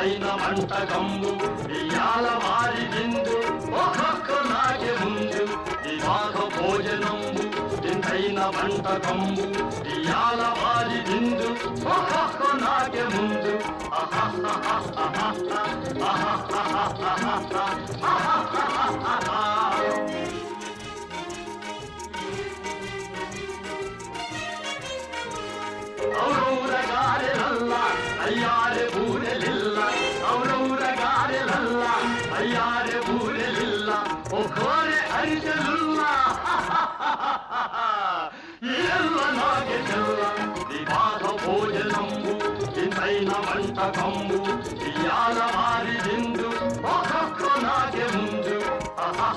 ఇంతైన వంటకంబు ఇయాల వారి విందు ఒక్కొక్క నాకే ముందు వివాహ భోజనంబు ఇంతైన వంటకంబు ఇయాల వారి విందు ఒక్కొక్క నాకే ముందు ఔరౌరగారెలల్ల అయ్యారె బూరెలిల్ల ఔరౌరగారెలల్ల అయ్యారె బూరెలిల్ల ఒకోరె అరిసెలుల్ల ఎల్ల నాగే చెల్ల వివాహ భోజనంబు ఇంతైన వంటకంబు ఇయాల వారి విందు ఒక్కొక్క నాగే ముందు ఆహా